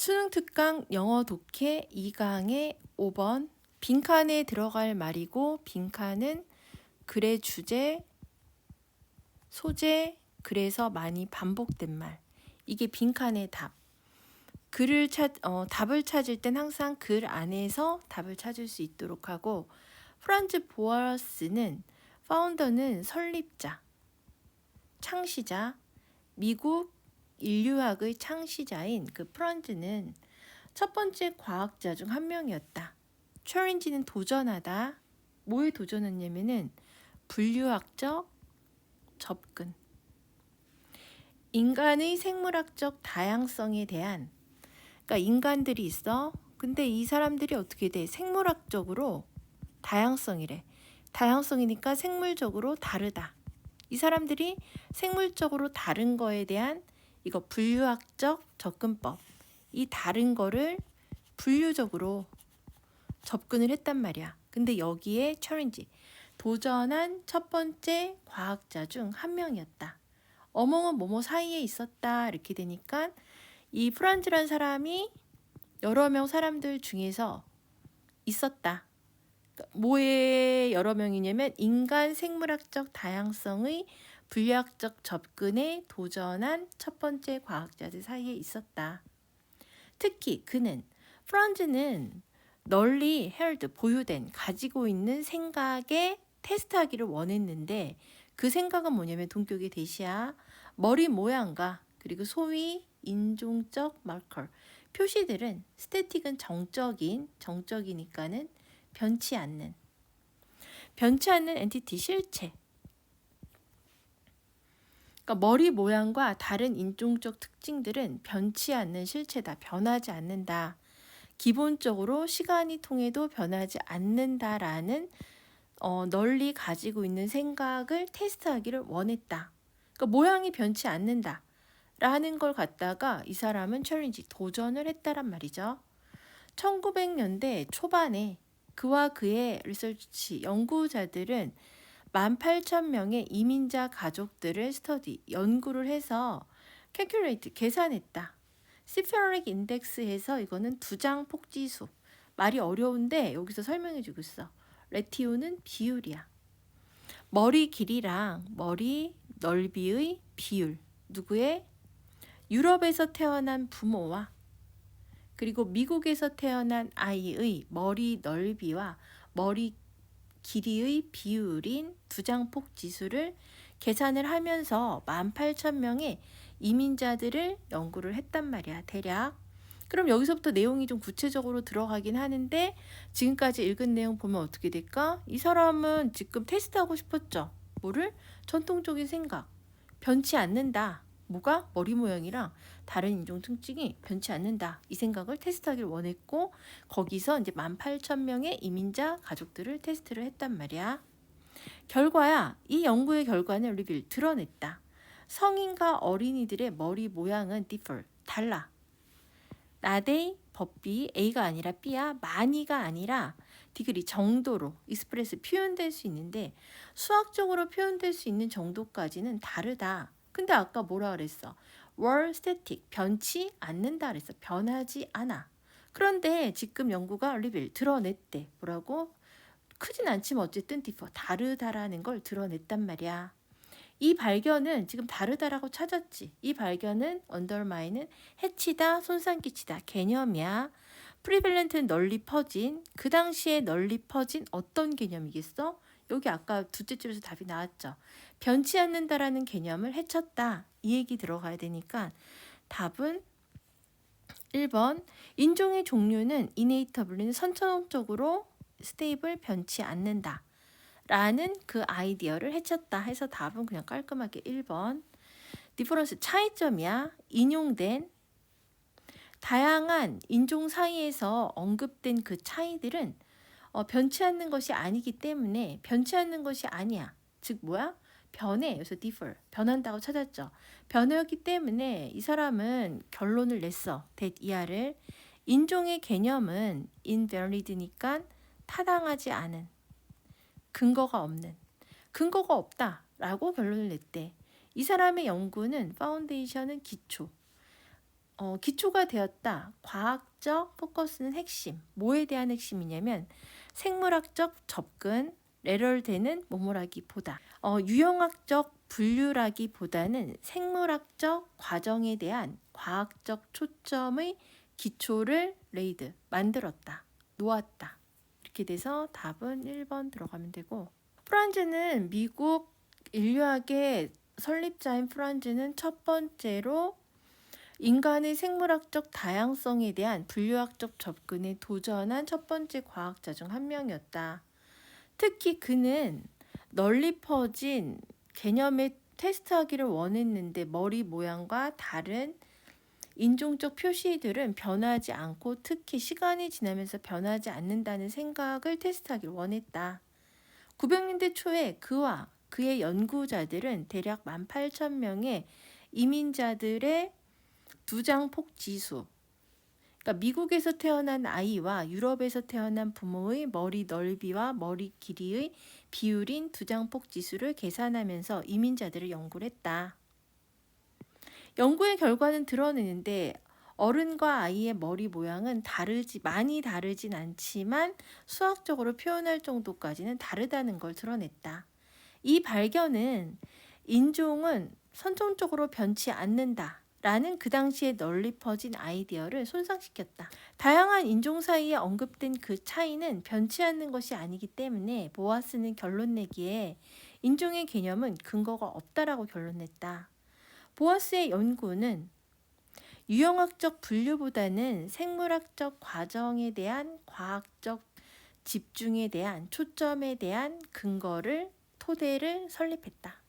수능 특강 영어 독해 2강의 5번 빈칸에 들어갈 말이고 빈칸은 글의 주제, 소재, 그래서 많이 반복된 말. 이게 빈칸의 답. 답을 찾을 땐 항상 글 안에서 답을 찾을 수 있도록 하고 프란츠 보아스는 파운더는 설립자, 창시자, 미국 인류학의 창시자인 그 프란츠는 첫 번째 과학자 중 한 명이었다. 챌린지는 도전하다. 뭐에 도전했냐면은 분류학적 접근. 인간의 생물학적 다양성에 대한, 그러니까 인간들이 있어. 근데 이 사람들이 어떻게 돼? 생물학적으로 다양성이래. 다양성이니까 생물적으로 다르다. 이 사람들이 생물적으로 다른 거에 대한 이거 분류학적 접근법. 이 다른 거를 분류적으로 접근을 했단 말이야. 근데 여기에 챌린지 도전한 첫 번째 과학자 중 한 명이었다. 어멍은 뭐뭐 사이에 있었다 이렇게 되니까 이 프란즈란 사람이 여러 명 사람들 중에서 있었다. 뭐의 여러 명이냐면 인간 생물학적 다양성의 분류학적 접근에 도전한 첫 번째 과학자들 사이에 있었다. 특히 그는 프란즈는 널리 보유된 가지고 있는 생각에 테스트하기를 원했는데 그 생각은 뭐냐면 동격의 대시야 머리 모양과 그리고 소위 인종적 마커 표시들은 스태틱은 정적이니까는 변치 않는 엔티티 실체. 그러니까 머리 모양과 다른 인종적 특징들은 변치 않는 실체다. 변하지 않는다. 기본적으로 시간이 통해도 변하지 않는다라는 널리 가지고 있는 생각을 테스트하기를 원했다. 그러니까 모양이 변치 않는다. 라는 걸 갖다가 이 사람은 챌린지 도전을 했다란 말이죠. 1900년대 초반에 그와 그의 리서치 연구자들은 18,000명의 이민자 가족들을 연구를 해서 계산했다. 시페러릭 인덱스에서 이거는 두장 폭지수. 말이 어려운데 여기서 설명해 주고 있어. 레티오는 비율이야. 머리 길이랑 머리 넓이의 비율. 누구의? 유럽에서 태어난 부모와 그리고 미국에서 태어난 아이의 머리 넓이와 머리 길이의 비율인 두장폭 지수를 계산을 하면서 18,000명의 이민자들을 연구를 했단 말이야. 대략. 그럼 여기서부터 내용이 좀 구체적으로 들어가긴 하는데 지금까지 읽은 내용 보면 어떻게 될까? 이 사람은 지금 테스트하고 싶었죠. 뭐를? 전통적인 생각. 변치 않는다. 뭐가? 머리 모양이랑 다른 인종 특징이 변치 않는다. 이 생각을 테스트하길 원했고 거기서 이제 18,000명의 이민자 가족들을 테스트를 했단 말이야. 결과야. 이 연구의 결과는 드러냈다. 성인과 어린이들의 머리 모양은 달라. 나데이 법비 A가 아니라 B야. 많이가 아니라 디그리 정도로 익스프레스 표현될 수 있는데 수학적으로 표현될 수 있는 정도까지는 다르다. 근데 아까 뭐라 그랬어? were static, 변치 않는다 그랬어. 변하지 않아. 그런데 지금 연구가 드러냈대. 뭐라고? 크진 않지만 어쨌든 다르다라는 걸 드러냈단 말이야. 이 발견은 지금 다르다라고 찾았지. 이 발견은 undermine은 해치다, 손상 끼치다 개념이야. prevalent는 널리 퍼진, 그 당시에 널리 퍼진 어떤 개념이겠어? 여기 아까 둘째 줄에서 답이 나왔죠. 변치 않는다라는 개념을 해쳤다. 이 얘기 들어가야 되니까 답은 1번 인종의 종류는 innately 선천적으로 스테이블 변치 않는다. 라는 그 아이디어를 해쳤다 해서 답은 그냥 깔끔하게 1번. 디퍼런스 차이점이야. 인용된 다양한 인종 사이에서 언급된 그 차이들은 변치 않는 것이 아니기 때문에 변치 않는 것이 아니야. 즉 뭐야? 변해. 그래서 differ. 변한다고 찾았죠. 변했기 때문에 이 사람은 결론을 냈어. that 이하를. 인종의 개념은 invalid니까 타당하지 않은 근거가 없다라고 결론을 냈대. 이 사람의 연구는 파운데이션은 기초. 기초가 되었다. 과학적 포커스는 핵심. 뭐에 대한 핵심이냐면 생물학적 접근, 레럴되는 뭐뭐라기보다 유형학적 분류라기보다는 생물학적 과정에 대한 과학적 초점의 기초를 레이드 만들었다. 놓았다. 이렇게 돼서 답은 1번 들어가면 되고, 프란즈는 미국 인류학의 설립자인 프란즈는 첫 번째로 인간의 생물학적 다양성에 대한 분류학적 접근에 도전한 첫 번째 과학자 중 한 명이었다. 특히 그는 널리 퍼진 개념에 테스트하기를 원했는데 머리 모양과 다른 인종적 표시들은 변하지 않고 특히 시간이 지나면서 변하지 않는다는 생각을 테스트하기를 원했다. 900년대 초에 그와 그의 연구자들은 대략 18,000명의 이민자들의 두장폭 지수, 그러니까 미국에서 태어난 아이와 유럽에서 태어난 부모의 머리 넓이와 머리 길이의 비율인 두장폭 지수를 계산하면서 이민자들을 연구를 했다. 연구의 결과는 드러내는데 어른과 아이의 머리 모양은 많이 다르진 않지만 수학적으로 표현할 정도까지는 다르다는 걸 드러냈다. 이 발견은 인종은 선천적으로 변치 않는다 라는 그 당시에 널리 퍼진 아이디어를 손상시켰다. 다양한 인종 사이에 언급된 그 차이는 변치 않는 것이 아니기 때문에 보아스는 결론 내기에 인종의 개념은 근거가 없다라고 결론냈다. 보아스의 연구는 유형학적 분류보다는 생물학적 과정에 대한 과학적 집중에 대한 초점에 대한 토대를 설립했다.